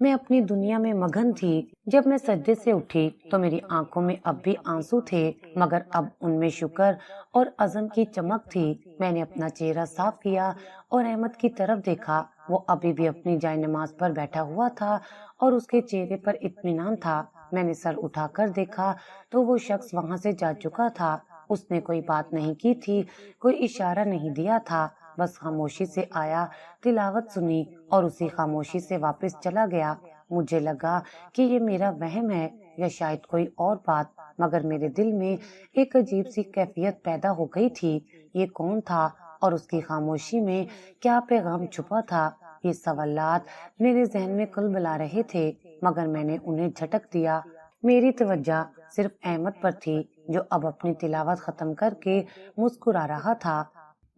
میں اپنی دنیا میں مگن تھی۔ جب میں سجدے سے اٹھی تو میری آنکھوں میں اب بھی آنسو تھے، مگر اب ان میں شکر اور عزم کی چمک تھی۔ میں نے اپنا چہرہ صاف کیا اور احمد کی طرف دیکھا۔ وہ ابھی بھی اپنی جائے نماز پر بیٹھا ہوا تھا اور اس کے چہرے پر اطمینان تھا۔ میں نے سر اٹھا کر دیکھا تو وہ شخص وہاں سے جا چکا تھا۔ اس نے کوئی بات نہیں کی تھی، کوئی اشارہ نہیں دیا تھا، بس خاموشی سے آیا، تلاوت سنی اور اسی خاموشی سے واپس چلا گیا۔ مجھے لگا کہ یہ میرا وہم ہے یا شاید کوئی اور بات، مگر میرے دل میں ایک عجیب سی کیفیت پیدا ہو گئی تھی۔ یہ کون تھا اور اس کی خاموشی میں کیا پیغام چھپا تھا؟ یہ سوالات میرے ذہن میں کلبلا رہے تھے، مگر میں نے انہیں جھٹک دیا۔ میری توجہ صرف احمد پر تھی، جو اب اپنی تلاوت ختم کر کے مسکرا رہا تھا۔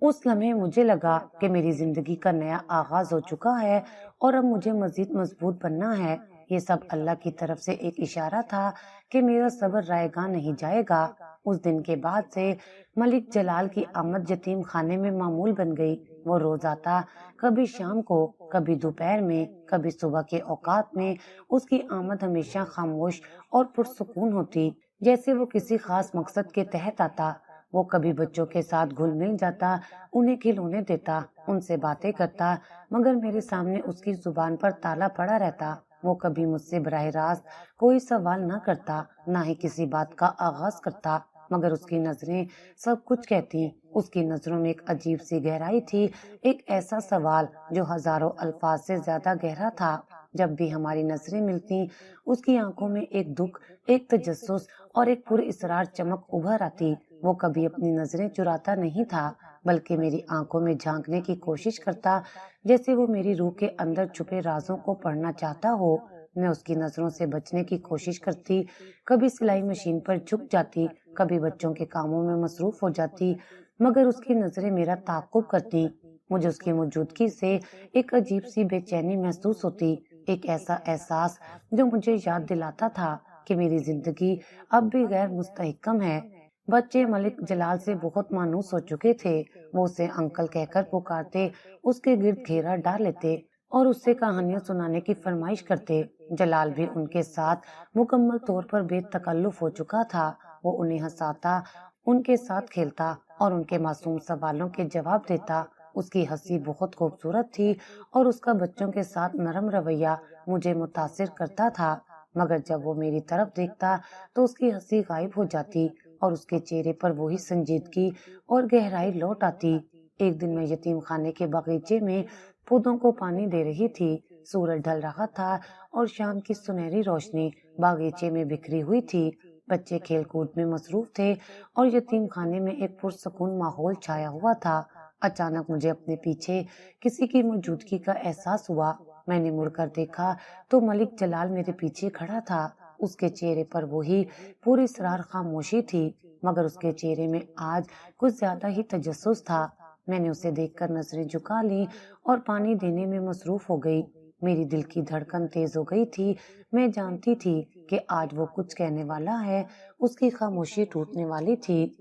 اس لمحے مجھے لگا کہ میری زندگی کا نیا آغاز ہو چکا ہے اور اب مجھے مزید مضبوط بننا ہے۔ یہ سب اللہ کی طرف سے ایک اشارہ تھا کہ میرا صبر رائے گاں نہیں جائے گا۔ اس دن کے بعد سے ملک جلال کی آمد یتیم خانے میں معمول بن گئی۔ وہ روز آتا، کبھی شام کو، کبھی دوپہر میں، کبھی صبح کے اوقات میں۔ اس کی آمد ہمیشہ خاموش اور پرسکون ہوتی، جیسے وہ کسی خاص مقصد کے تحت آتا۔ وہ کبھی بچوں کے ساتھ گھل مل جاتا، انہیں کھلونے دیتا، ان سے باتیں کرتا، مگر میرے سامنے اس کی زبان پر تالا پڑا رہتا۔ وہ کبھی مجھ سے براہ راست کوئی سوال نہ کرتا، نہ ہی کسی بات کا آغاز کرتا، مگر اس کی نظریں سب کچھ کہتی۔ اس کی نظروں میں ایک عجیب سی گہرائی تھی، ایک ایسا سوال جو ہزاروں الفاظ سے زیادہ گہرا تھا۔ جب بھی ہماری نظریں ملتی، اس کی آنکھوں میں ایک دکھ، ایک تجسس اور ایک پر اسرار چمک ابھر آتی۔ وہ کبھی اپنی نظریں چراتا نہیں تھا، بلکہ میری آنکھوں میں جھانکنے کی کوشش کرتا، جیسے وہ میری روح کے اندر چھپے رازوں کو پڑھنا چاہتا ہو۔ میں اس کی نظروں سے بچنے کی کوشش کرتی، کبھی سلائی مشین پر جھک جاتی، کبھی بچوں کے کاموں میں مصروف ہو جاتی، مگر اس کی نظریں میرا تعاقب کرتی۔ مجھے اس کی موجودگی سے ایک عجیب سی بے چینی محسوس ہوتی، ایک ایسا احساس جو مجھے یاد دلاتا تھا کہ میری زندگی اب بھی غیر مستحکم ہے۔ بچے ملک جلال سے بہت مانوس ہو چکے تھے۔ وہ اسے انکل کہہ کر پکارتے، اس کے گرد گھیرا ڈال لیتے اور اس سے کہانیاں سنانے کی فرمائش کرتے۔ جلال بھی ان کے ساتھ مکمل طور پر بے تکلف ہو چکا تھا۔ وہ انہیں ہنساتا، ان کے ساتھ کھیلتا اور ان کے معصوم سوالوں کے جواب دیتا۔ اس کی ہنسی بہت خوبصورت تھی اور اس کا بچوں کے ساتھ نرم رویہ مجھے متاثر کرتا تھا، مگر جب وہ میری طرف دیکھتا تو اس کی ہنسی غائب ہو جاتی اور اس کے چہرے پر وہی سنجیدگی اور گہرائی لوٹ آتی۔ ایک دن میں یتیم خانے کے باغیچے میں پودوں کو پانی دے رہی تھی۔ سورج ڈھل رہا تھا اور شام کی سنہری روشنی باغیچے میں بکھری ہوئی تھی۔ بچے کھیل کود میں مصروف تھے اور یتیم خانے میں ایک پرسکون ماحول چھایا ہوا تھا۔ اچانک مجھے اپنے پیچھے کسی کی موجودگی کا احساس ہوا۔ میں نے مڑ کر دیکھا تو ملک جلال میرے پیچھے کھڑا تھا۔ اس کے چہرے پر وہی پوری اسرار خاموشی تھی، مگر اس کے چہرے میں آج کچھ زیادہ ہی تجسس تھا۔ میں نے اسے دیکھ کر نظریں جھکا لی اور پانی دینے میں مصروف ہو گئی۔ میری دل کی دھڑکن تیز ہو گئی تھی۔ میں جانتی تھی کہ آج وہ کچھ کہنے والا ہے، اس کی خاموشی ٹوٹنے والی تھی۔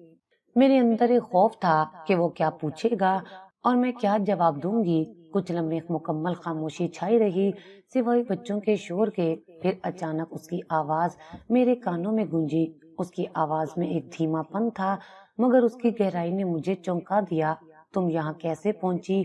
میرے اندر ایک خوف تھا کہ وہ کیا پوچھے گا اور میں کیا جواب دوں گی۔ کچھ لمحے مکمل خاموشی چھائی رہی، سوائے بچوں کے شور کے۔ پھر اچانک اس کی آواز میرے کانوں میں گونجی۔ اس کی آواز میں ایک دھیما پن تھا، مگر اس کی گہرائی نے مجھے چونکا دیا۔ تم یہاں کیسے پہنچی؟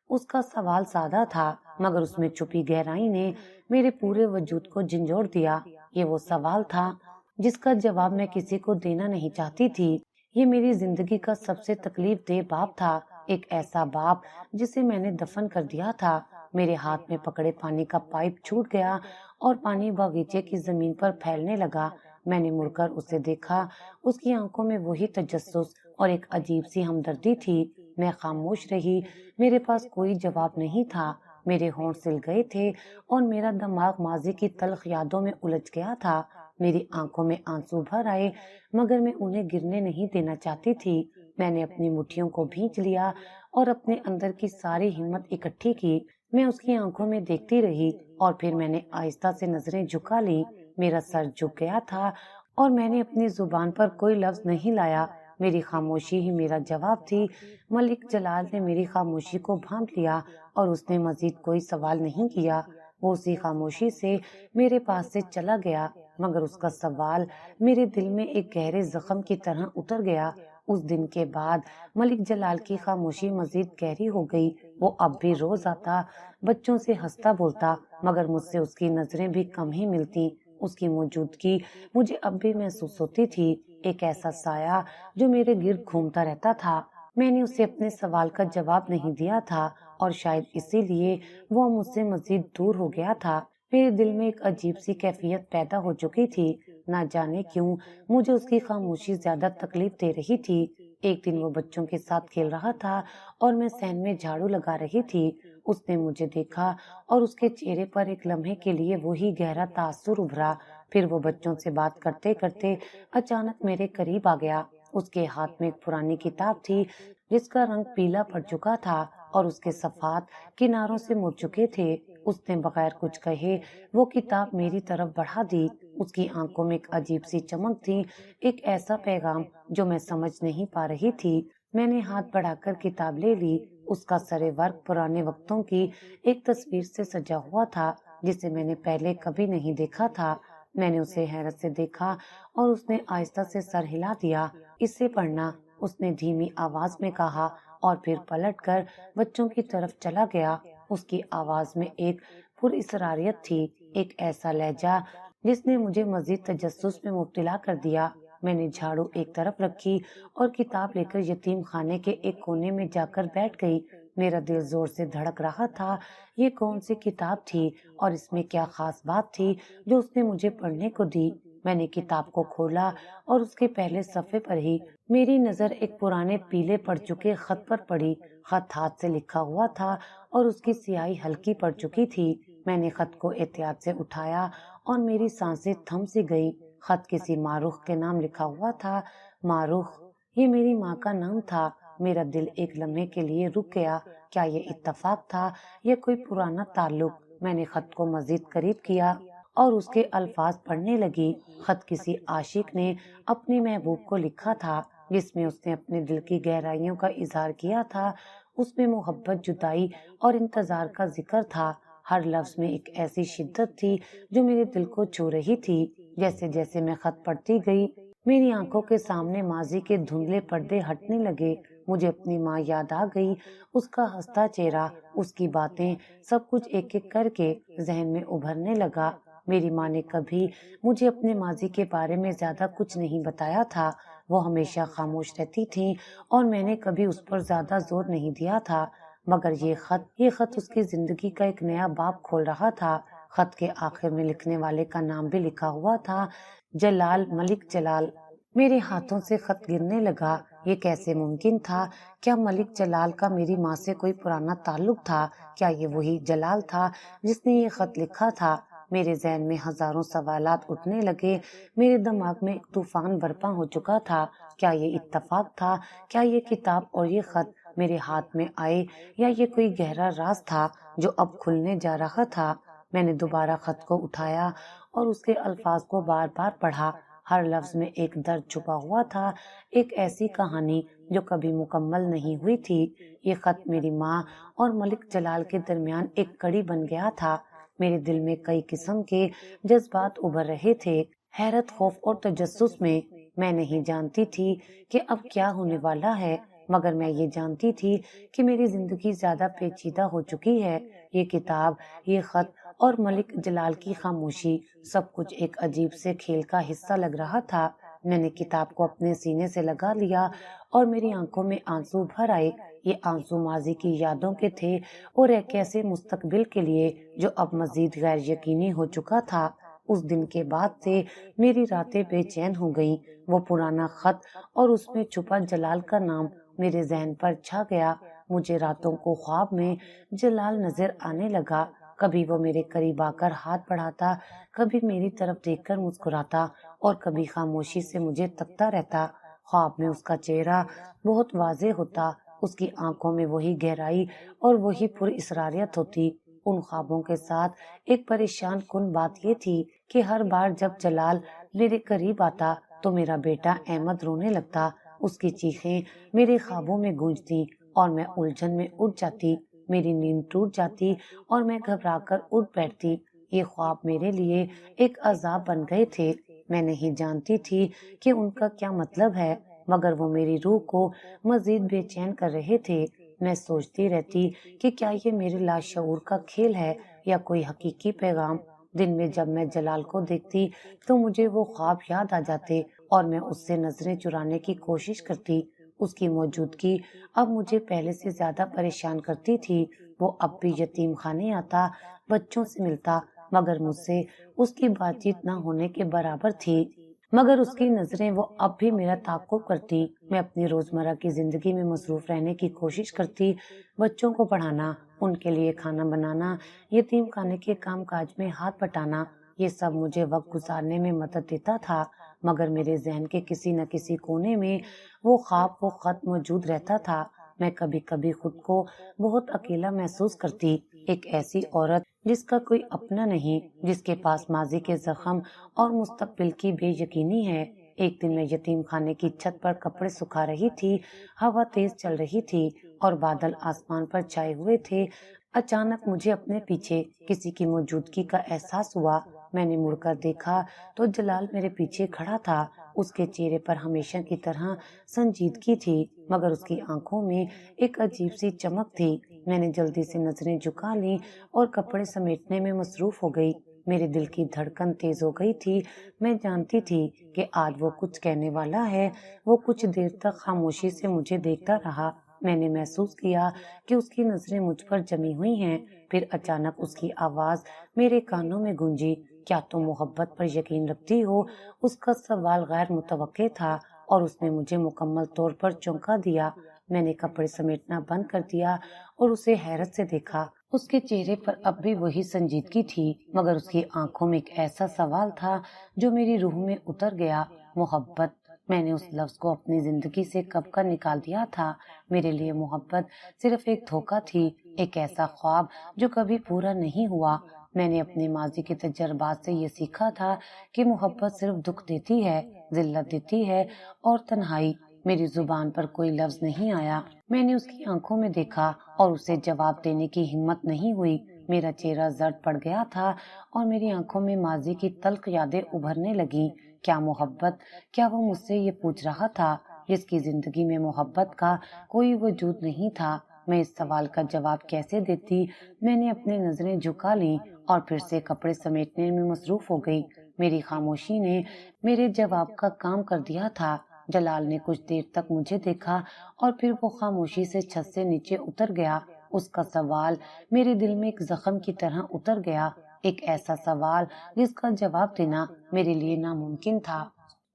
اس کا سوال سادہ تھا، مگر اس میں چھپی گہرائی نے میرے پورے وجود کو جھنجھوڑ دیا۔ یہ وہ سوال تھا جس کا جواب میں کسی کو دینا نہیں چاہتی تھی۔ یہ میری زندگی کا سب سے تکلیف دہ باب تھا، ایک ایسا باب جسے میں نے دفن کر دیا تھا۔ میرے ہاتھ میں پکڑے پانی کا پائپ چھوٹ گیا اور پانی باغیچے کی زمین پر پھیلنے لگا۔ میں نے مڑ کر اسے دیکھا، اس کی آنکھوں میں وہی تجسس اور ایک عجیب سی ہمدردی تھی۔ میں خاموش رہی، میرے پاس کوئی جواب نہیں تھا۔ میرے ہونٹ سل گئے تھے اور میرا دماغ ماضی کی تلخ یادوں میں الجھ گیا تھا۔ میری آنکھوں میں آنسو بھر آئے، مگر میں انہیں گرنے نہیں دینا چاہتی تھی۔ میں نے اپنی مٹھیوں کو بھینچ لیا اور اپنے اندر کی ساری ہمت اکٹھی کی۔ میں اس کی آنکھوں میں دیکھتی رہی اور پھر میں نے آہستہ سے نظریں جھکا لی۔ میرا سر جھک گیا تھا اور میں نے اپنی زبان پر کوئی لفظ نہیں لایا۔ میری خاموشی ہی میرا جواب تھی۔ ملک جلال نے میری خاموشی کو بھانپ لیا اور اس نے مزید کوئی سوال نہیں کیا۔ وہ اسی خاموشی سے میرے پاس سے چلا گیا، مگر اس کا سوال میرے دل میں ایک گہرے زخم کی طرح اتر گیا۔ اس دن کے بعد ملک جلال کی خاموشی مزید گہری ہو گئی۔ وہ اب بھی روز آتا، بچوں سے ہنستا بولتا، مگر مجھ سے اس کی نظریں بھی کم ہی ملتی۔ اس کی موجودگی مجھے اب بھی محسوس ہوتی تھی، ایک ایسا سایہ جو میرے گرد گھومتا رہتا تھا۔ میں نے اسے اپنے سوال کا جواب نہیں دیا تھا، اور شاید اسی لیے وہ مجھ سے مزید دور ہو گیا تھا۔ میرے دل میں ایک عجیب سی کیفیت پیدا ہو چکی تھی، نہ جانے کیوں مجھے اس کی خاموشی زیادہ تکلیف دے رہی تھی۔ ایک دن وہ بچوں کے ساتھ کھیل رہا تھا اور میں صحن میں جھاڑو لگا رہی تھی۔ اس نے مجھے دیکھا اور اس کے چہرے پر ایک لمحے کے لیے وہی گہرا تاثر ابھرا۔ پھر وہ بچوں سے بات کرتے کرتے اچانک میرے قریب آ گیا۔ اس کے ہاتھ میں ایک پرانی کتاب تھی جس کا رنگ پیلا پڑ چکا تھا اور اس کے صفحات کناروں سے مڑ چکے تھے۔ اس نے بغیر کچھ کہے وہ کتاب میری طرف بڑھا دی۔ اس کی آنکھوں میں ایک عجیب سی چمک تھی، ایک ایسا پیغام جو میں سمجھ نہیں پا رہی تھی۔ میں نے ہاتھ بڑھا کر کتاب لے لی۔ اس کا سرے ورق پرانے وقتوں کی ایک تصویر سے سجا ہوا تھا جسے میں نے پہلے کبھی نہیں دیکھا تھا۔ میں نے اسے حیرت سے دیکھا اور اس نے آہستہ سے سر ہلا دیا۔ اسے پڑھنا، اس نے دھیمی آواز میں کہا اور پھر پلٹ کر بچوں کی طرف چلا گیا۔ اس کی آواز میں ایک پراسراریت تھی، ایک ایسا لہجہ جس نے مجھے مزید تجسس میں مبتلا کر دیا۔ میں نے جھاڑو ایک طرف رکھی اور کتاب لے کر یتیم خانے کے ایک کونے میں جا کر بیٹھ گئی۔ میرا دل زور سے دھڑک رہا تھا۔ یہ کون سی کتاب تھی اور اس میں کیا خاص بات تھی جو اس نے مجھے پڑھنے کو دی؟ میں نے کتاب کو کھولا اور اس کے پہلے صفحے پر ہی میری نظر ایک پرانے پیلے پڑ چکے خط پر پڑی۔ خط ہاتھ سے لکھا ہوا تھا اور اس کی سیاہی ہلکی پڑ چکی تھی۔ میں نے خط کو احتیاط سے اٹھایا اور میری سانسیں تھم سی گئی۔ خط کسی ماروخ کے نام لکھا ہوا تھا۔ ماروخ، یہ میری ماں کا نام تھا۔ میرا دل ایک لمحے کے لیے رک گیا۔ کیا یہ اتفاق تھا یا کوئی پرانا تعلق؟ میں نے خط کو مزید قریب کیا اور اس کے الفاظ پڑھنے لگی۔ خط کسی عاشق نے اپنی محبوب کو لکھا تھا، جس میں اس نے اپنے دل کی گہرائیوں کا اظہار کیا تھا۔ اس میں محبت، جدائی اور انتظار کا ذکر تھا۔ ہر لفظ میں ایک ایسی شدت تھی جو میرے دل کو چھو رہی تھی۔ جیسے جیسے میں خط پڑھتی گئی، میری آنکھوں کے سامنے ماضی کے دھندلے پردے ہٹنے لگے۔ مجھے اپنی ماں یاد آ گئی، اس کا ہنستا چہرہ، اس کی باتیں، سب کچھ ایک ایک کر کے ذہن میں ابھرنے لگا۔ میری ماں نے کبھی مجھے اپنے ماضی کے بارے میں زیادہ کچھ نہیں بتایا تھا۔ وہ ہمیشہ خاموش رہتی تھیں اور میں نے کبھی اس پر زیادہ زور نہیں دیا تھا۔ مگر یہ خط اس کی زندگی کا ایک نیا باب کھول رہا تھا۔ خط کے آخر میں لکھنے والے کا نام بھی لکھا ہوا تھا، جلال، ملک جلال۔ میرے ہاتھوں سے خط گرنے لگا۔ یہ کیسے ممکن تھا؟ کیا ملک جلال کا میری ماں سے کوئی پرانا تعلق تھا؟ کیا یہ وہی جلال تھا جس نے یہ خط لکھا تھا؟ میرے ذہن میں ہزاروں سوالات اٹھنے لگے۔ میرے دماغ میں ایک طوفان برپا ہو چکا تھا۔ کیا یہ اتفاق تھا؟ کیا یہ کتاب اور یہ خط میرے ہاتھ میں آئے، یا یہ کوئی گہرا راز تھا جو اب کھلنے جا رہا تھا؟ میں نے دوبارہ خط کو اٹھایا اور اس کے الفاظ کو بار بار پڑھا۔ ہر لفظ میں ایک درد چھپا ہوا تھا، ایک ایسی کہانی جو کبھی مکمل نہیں ہوئی تھی۔ یہ خط میری ماں اور ملک جلال کے درمیان ایک کڑی بن گیا تھا۔ میرے دل میں کئی قسم کے جذبات ابھر رہے تھے، حیرت، خوف اور تجسس میں۔ میں نہیں جانتی تھی کہ اب کیا ہونے والا ہے، مگر میں یہ جانتی تھی کہ میری زندگی زیادہ پیچیدہ ہو چکی ہے۔ یہ کتاب، یہ خط اور ملک جلال کی خاموشی، سب کچھ ایک عجیب سے کھیل کا حصہ لگ رہا تھا۔ میں نے کتاب کو اپنے سینے سے لگا لیا اور میری آنکھوں میں آنسو بھر آئے۔ یہ آنسو ماضی کی یادوں کے تھے اور ایک ایسے مستقبل کے لیے جو اب مزید غیر یقینی ہو چکا تھا۔ اس دن کے بعد سے میری راتیں بے چین ہو گئیں۔ وہ پرانا خط اور اس میں چھپا جلال کا نام میرے ذہن پر چھا گیا۔ مجھے راتوں کو خواب میں جلال نظر آنے لگا۔ کبھی وہ میرے قریب آ کر ہاتھ بڑھاتا، کبھی میری طرف دیکھ کر مسکراتا اور کبھی خاموشی سے مجھے تکتا رہتا۔ خواب میں اس کا چہرہ بہت واضح ہوتا، اس کی آنکھوں میں وہی گہرائی اور وہی پراسراریت ہوتی۔ ان خوابوں کے ساتھ ایک پریشان کن بات یہ تھی کہ ہر بار جب جلال میرے قریب آتا تو میرا بیٹا احمد رونے لگتا۔ اس کی چیخیں میرے خوابوں میں گونجتی اور میں الجھن میں اٹھ جاتی۔ میری نیند ٹوٹ جاتی اور میں گھبرا کر اٹھ بیٹھتی۔ یہ خواب میرے لیے ایک عذاب بن گئے تھے۔ میں نہیں جانتی تھی کہ ان کا کیا مطلب ہے، مگر وہ میری روح کو مزید بے چین کر رہے تھے۔ میں سوچتی رہتی کہ کیا یہ میرے لاشعور کا کھیل ہے یا کوئی حقیقی پیغام۔ دن میں جب میں جلال کو دیکھتی تو مجھے وہ خواب یاد آ جاتے اور میں اس سے نظریں چرانے کی کوشش کرتی۔ اس کی موجودگی اب مجھے پہلے سے زیادہ پریشان کرتی تھی۔ وہ اب بھی یتیم خانے آتا، بچوں سے ملتا، مگر مجھ سے اس کی بات چیت نہ ہونے کے برابر تھی۔ مگر اس کی نظریں وہ اب بھی میرا تعاقب کرتی۔ میں اپنی روزمرہ کی زندگی میں مصروف رہنے کی کوشش کرتی، بچوں کو پڑھانا، ان کے لیے کھانا بنانا، یتیم خانے کے کام کاج میں ہاتھ بٹانا، یہ سب مجھے وقت گزارنے میں مدد دیتا تھا، مگر میرے ذہن کے کسی نہ کسی کونے میں وہ خواب وہ خط موجود رہتا تھا۔ میں کبھی کبھی خود کو بہت اکیلا محسوس کرتی، ایک ایسی عورت جس کا کوئی اپنا نہیں، جس کے پاس ماضی کے زخم اور مستقبل کی بے یقینی ہے۔ ایک دن میں یتیم خانے کی چھت پر کپڑے سکھا رہی تھی، ہوا تیز چل رہی تھی اور بادل آسمان پر چھائے ہوئے تھے۔ اچانک مجھے اپنے پیچھے کسی کی موجودگی کا احساس ہوا۔ میں نے مڑ کر دیکھا تو جلال میرے پیچھے کھڑا تھا۔ اس کے چہرے پر ہمیشہ کی طرح سنجیدگی تھی، مگر اس کی آنکھوں میں ایک عجیب سی چمک تھی۔ میں نے جلدی سے نظریں جھکا لیں اور کپڑے سمیٹنے میں مصروف ہو گئی۔ میرے دل کی دھڑکن تیز ہو گئی تھی۔ میں جانتی تھی کہ آج وہ کچھ کہنے والا ہے۔ وہ کچھ دیر تک خاموشی سے مجھے دیکھتا رہا۔ میں نے محسوس کیا کہ اس کی نظریں مجھ پر جمی ہوئی ہیں۔ پھر اچانک اس کی آواز میرے کانوں میں گونجی، کیا تم محبت پر یقین رکھتی ہو؟ اس کا سوال غیر متوقع تھا اور اس نے مجھے مکمل طور پر چونکا دیا۔ میں نے کپڑے سمیٹنا بند کر دیا اور اسے حیرت سے دیکھا۔ اس کے چہرے پر اب بھی وہی سنجیدگی تھی، مگر اس کی آنکھوں میں ایک ایسا سوال تھا جو میری روح میں اتر گیا، محبت۔ میں نے اس لفظ کو اپنی زندگی سے کب کا نکال دیا تھا۔ میرے لیے محبت صرف ایک دھوکہ تھی، ایک ایسا خواب جو کبھی پورا نہیں ہوا۔ میں نے اپنے ماضی کے تجربات سے یہ سیکھا تھا کہ محبت صرف دکھ دیتی ہے، ذلت دیتی ہے اور تنہائی۔ میری زبان پر کوئی لفظ نہیں آیا۔ میں نے اس کی آنکھوں میں دیکھا اور اسے جواب دینے کی ہمت نہیں ہوئی۔ میرا چہرہ زرد پڑ گیا تھا اور میری آنکھوں میں ماضی کی تلخ یادیں ابھرنے لگیں۔ کیا محبت؟ کیا وہ مجھ سے یہ پوچھ رہا تھا جس کی زندگی میں محبت کا کوئی وجود نہیں تھا؟ میں اس سوال کا جواب کیسے دیتی؟ میں نے اپنی نظریں جھکا لیں اور پھر سے کپڑے سمیٹنے میں مصروف ہو گئی۔ میری خاموشی نے میرے جواب کا کام کر دیا تھا۔ جلال نے کچھ دیر تک مجھے دیکھا اور پھر وہ خاموشی سے چھت سے نیچے اتر گیا۔ اس کا سوال میرے دل میں ایک زخم کی طرح اتر گیا، ایک ایسا سوال جس کا جواب دینا میرے لیے ناممکن تھا۔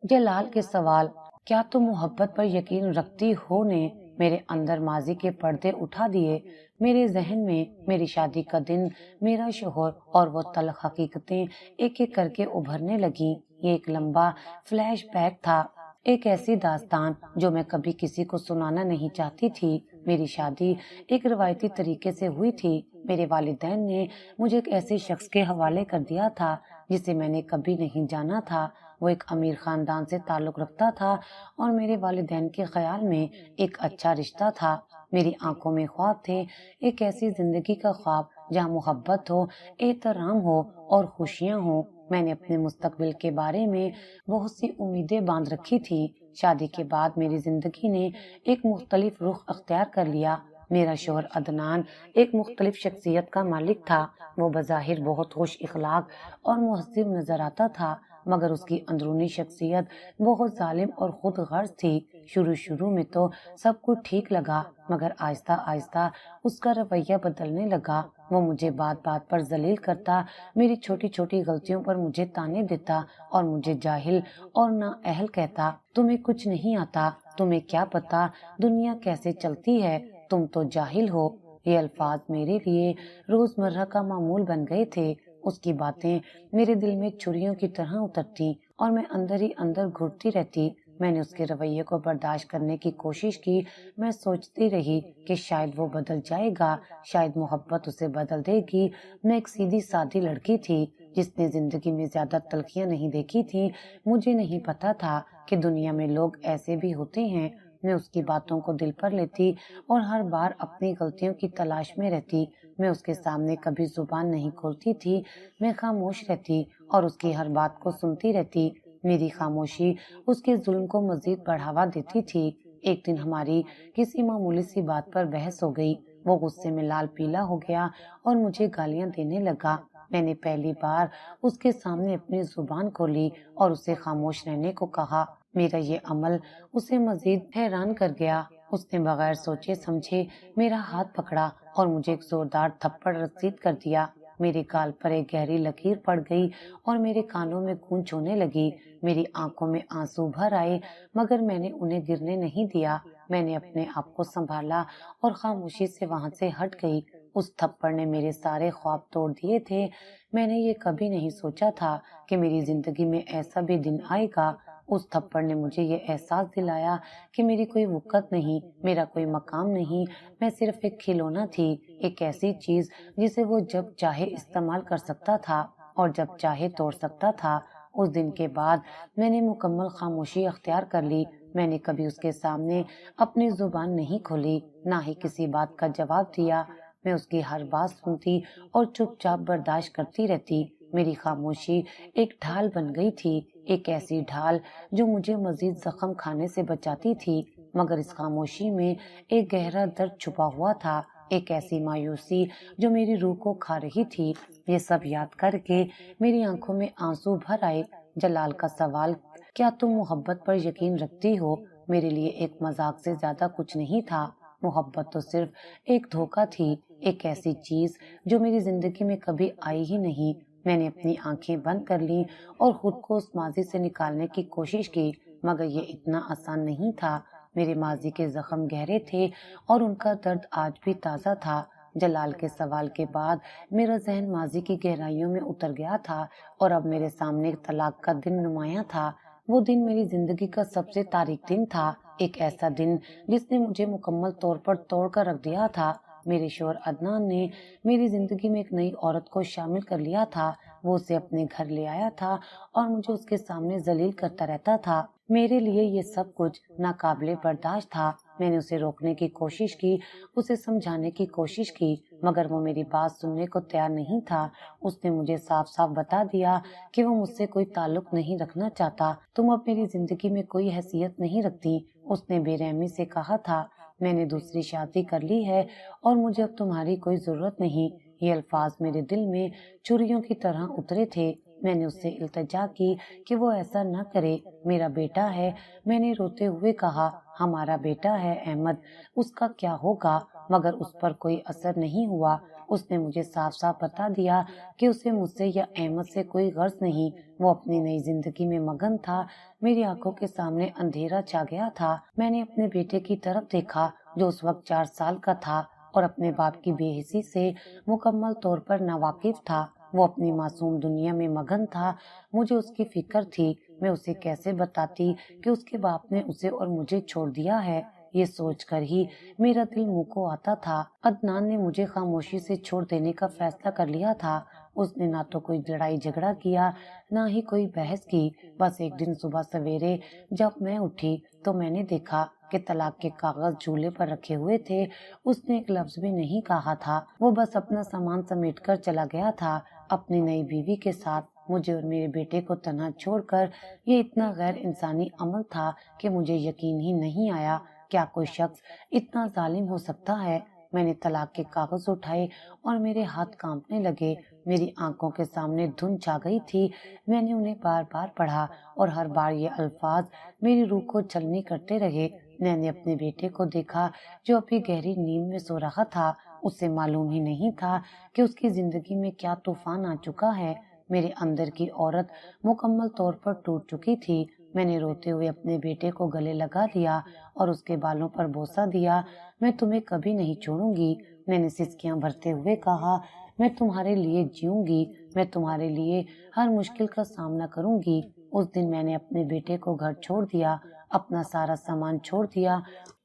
جلال کے سوال، کیا تم محبت پر یقین رکھتی ہو، نے میرے اندر ماضی کے پردے اٹھا دیے۔ میرے ذہن میں میری شادی کا دن، میرا شوہر اور وہ تلخ حقیقتیں ایک ایک کر کے ابھرنے لگیں۔ یہ ایک لمبا فلیش بیک تھا، ایک ایسی داستان جو میں کبھی کسی کو سنانا نہیں چاہتی تھی۔ میری شادی ایک روایتی طریقے سے ہوئی تھی۔ میرے والدین نے مجھے ایک ایسے شخص کے حوالے کر دیا تھا جسے میں نے کبھی نہیں جانا تھا۔ وہ ایک امیر خاندان سے تعلق رکھتا تھا اور میرے والدین کے خیال میں ایک اچھا رشتہ تھا۔ میری آنکھوں میں خواب تھے، ایک ایسی زندگی کا خواب جہاں محبت ہو، احترام ہو اور خوشیاں ہوں۔ میں نے اپنے مستقبل کے بارے میں بہت سی امیدیں باندھ رکھی تھی۔ شادی کے بعد میری زندگی نے ایک مختلف رخ اختیار کر لیا۔ میرا شوہر عدنان ایک مختلف شخصیت کا مالک تھا۔ وہ بظاہر بہت خوش اخلاق اور مہذب نظر آتا تھا، مگر اس کی اندرونی شخصیت بہت ظالم اور خود غرض تھی۔ شروع میں تو سب کچھ ٹھیک لگا، مگر آہستہ آہستہ اس کا رویہ بدلنے لگا۔ وہ مجھے بات بات پر ذلیل کرتا، میری چھوٹی چھوٹی غلطیوں پر مجھے طعنے دیتا اور مجھے جاہل اور نااہل کہتا۔ تمہیں کچھ نہیں آتا، تمہیں کیا پتا دنیا کیسے چلتی ہے، تم تو جاہل ہو۔ یہ الفاظ میرے لیے روزمرہ کا معمول بن گئے تھے۔ اس کی باتیں میرے دل میں چھریوں کی طرح اترتی اور میں اندر ہی اندر گھٹتی رہتی۔ میں نے اس کے رویے کو برداشت کرنے کی کوشش کی۔ میں سوچتی رہی کہ شاید وہ بدل جائے گا، شاید محبت اسے بدل دے گی۔ میں ایک سیدھی سادھی لڑکی تھی جس نے زندگی میں زیادہ تلخیاں نہیں دیکھی تھی۔ مجھے نہیں پتا تھا کہ دنیا میں لوگ ایسے بھی ہوتے ہیں، میں اس کی باتوں کو دل پر لیتی اور ہر بار اپنی غلطیوں کی تلاش میں رہتی۔ میں اس کے سامنے کبھی زبان نہیں کھولتی تھی، میں خاموش رہتی اور اس کی ہر بات کو سنتی رہتی۔ میری خاموشی اس کے ظلم کو مزید بڑھاوا دیتی تھی۔ ایک دن ہماری کسی معمولی سی بات پر بحث ہو گئی۔ وہ غصے میں لال پیلا ہو گیا اور مجھے گالیاں دینے لگا۔ میں نے پہلی بار اس کے سامنے اپنی زبان کھولی اور اسے خاموش رہنے کو کہا۔ میرا یہ عمل اسے مزید حیران کر گیا۔ اس نے بغیر سوچے سمجھے میرا ہاتھ پکڑا اور مجھے ایک زوردار تھپڑ رسید کر دیا۔ میرے گال پر ایک گہری لکیر پڑ گئی اور میرے کانوں میں گونج ہونے لگی۔ میری آنکھوں میں آنسو بھر آئے مگر میں نے انہیں گرنے نہیں دیا۔ میں نے اپنے آپ کو سنبھالا اور خاموشی سے وہاں سے ہٹ گئی۔ اس تھپڑ نے میرے سارے خواب توڑ دیے تھے۔ میں نے یہ کبھی نہیں سوچا تھا کہ میری زندگی میں ایسا بھی دن آئے گا۔ اس تھپڑ نے مجھے یہ احساس دلایا کہ میری کوئی وقت نہیں، میرا کوئی مقام نہیں، میں صرف ایک کھلونا تھی، ایک ایسی چیز جسے وہ جب چاہے استعمال کر سکتا تھا اور جب چاہے توڑ سکتا تھا۔ اس دن کے بعد میں نے مکمل خاموشی اختیار کر لی۔ میں نے کبھی اس کے سامنے اپنی زبان نہیں کھولی، نہ ہی کسی بات کا جواب دیا۔ میں اس کی ہر بات سنتی اور چپ چاپ برداشت کرتی رہتی۔ میری خاموشی ایک ڈھال بن گئی تھی، ایک ایسی ڈھال جو مجھے مزید زخم کھانے سے بچاتی تھی۔ مگر اس خاموشی میں ایک گہرا درد چھپا ہوا تھا، ایک ایسی مایوسی جو میری روح کو کھا رہی تھی۔ یہ سب یاد کر کے میری آنکھوں میں آنسو بھر آئے۔ جلال کا سوال، کیا تم محبت پر یقین رکھتی ہو، میرے لیے ایک مذاق سے زیادہ کچھ نہیں تھا۔ محبت تو صرف ایک دھوکہ تھی، ایک ایسی چیز جو میری زندگی میں کبھی آئی ہی نہیں۔ میں نے اپنی آنکھیں بند کر لی اور خود کو اس ماضی سے نکالنے کی کوشش کی، مگر یہ اتنا آسان نہیں تھا۔ میرے ماضی کے زخم گہرے تھے اور ان کا درد آج بھی تازہ تھا۔ جلال کے سوال کے بعد میرا ذہن ماضی کی گہرائیوں میں اتر گیا تھا اور اب میرے سامنے طلاق کا دن نمایاں تھا۔ وہ دن میری زندگی کا سب سے تاریک دن تھا، ایک ایسا دن جس نے مجھے مکمل طور پر توڑ کر رکھ دیا تھا۔ میرے شوہر عدنان نے میری زندگی میں ایک نئی عورت کو شامل کر لیا تھا۔ وہ اسے اپنے گھر لے آیا تھا اور مجھے اس کے سامنے ذلیل کرتا رہتا تھا۔ میرے لیے یہ سب کچھ ناقابل برداشت تھا۔ میں نے اسے روکنے کی کوشش کی، اسے سمجھانے کی کوشش کی، مگر وہ میری بات سننے کو تیار نہیں تھا۔ اس نے مجھے صاف صاف بتا دیا کہ وہ مجھ سے کوئی تعلق نہیں رکھنا چاہتا۔ تم اب میری زندگی میں کوئی حیثیت نہیں رکھتی، اس نے بے رحمی سے کہا تھا۔ میں نے دوسری شادی کر لی ہے اور مجھے اب تمہاری کوئی ضرورت نہیں۔ یہ الفاظ میرے دل میں چوریوں کی طرح اترے تھے۔ میں نے اس سے التجا کی کہ وہ ایسا نہ کرے، میرا بیٹا ہے، میں نے روتے ہوئے کہا۔ ہمارا بیٹا ہے احمد، اس کا کیا ہوگا؟ مگر اس پر کوئی اثر نہیں ہوا۔ اس نے مجھے صاف صاف بتا دیا کہ اسے مجھ سے یا احمد سے کوئی غرض نہیں، وہ اپنی نئی زندگی میں مگن تھا۔ میری آنکھوں کے سامنے اندھیرا چھا گیا تھا۔ میں نے اپنے بیٹے کی طرف دیکھا جو اس وقت 4 سال کا تھا اور اپنے باپ کی بے حسی سے مکمل طور پر ناواقف تھا۔ وہ اپنی معصوم دنیا میں مگن تھا۔ مجھے اس کی فکر تھی۔ میں اسے کیسے بتاتی کہ اس کے باپ نے اسے اور مجھے چھوڑ دیا ہے؟ یہ سوچ کر ہی میرا دل منہ کو آتا تھا۔ عدنان نے مجھے خاموشی سے چھوڑ دینے کا فیصلہ کر لیا تھا۔ اس نے نہ تو کوئی لڑائی جھگڑا کیا، نہ ہی کوئی بحث کی۔ بس ایک دن صبح سویرے جب میں اٹھی تو میں نے دیکھا کہ طلاق کے کاغذ جھولے پر رکھے ہوئے تھے۔ اس نے ایک لفظ بھی نہیں کہا تھا، وہ بس اپنا سامان سمیٹ کر چلا گیا تھا اپنی نئی بیوی کے ساتھ۔ مجھے اور میرے بیٹے کو تنہا چھوڑ کر یہ اتنا غیر انسانی عمل تھا کہ مجھے یقین ہی نہیں آیا۔ کیا کوئی شخص اتنا ظالم ہو سکتا ہے؟ میں نے طلاق کے کاغذ اٹھائے اور میرے ہاتھ کانپنے لگے۔ میری آنکھوں کے سامنے دھند چھا گئی تھی۔ میں نے انہیں بار بار پڑھا اور ہر بار یہ الفاظ میری روح کو چھلنی کرتے رہے۔ میں نے اپنے بیٹے کو دیکھا جو ابھی گہری نیند میں سو رہا تھا۔ اسے معلوم ہی نہیں تھا کہ اس کی زندگی میں کیا طوفان آ چکا ہے۔ میرے اندر کی عورت مکمل طور پر ٹوٹ چکی تھی۔ میں نے روتے ہوئے اپنے بیٹے کو گلے لگا لیا اور اس کے بالوں پر بوسہ دیا۔ میں تمہیں کبھی نہیں چھوڑوں گی، میں نے سسکیاں بھرتے ہوئے کہا۔ میں تمہارے لیے جیوں گی، میں تمہارے لیے ہر مشکل کا سامنا کروں گی۔ اس دن میں نے اپنے بیٹے کو گھر چھوڑ دیا، اپنا سارا سامان چھوڑ دیا